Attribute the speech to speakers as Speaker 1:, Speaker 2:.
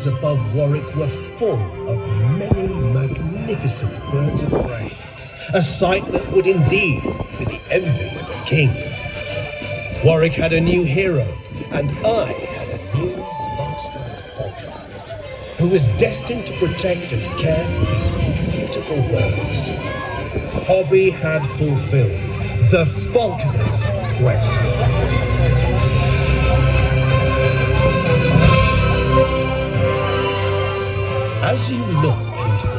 Speaker 1: skies above Warwick were full of many magnificent birds of prey, a sight that would indeed be the envy of a king. Warwick had a new hero, and I had a new master falconer, who was destined to protect and care for these beautiful birds. Hobby had fulfilled the falconer's quest. As you look into the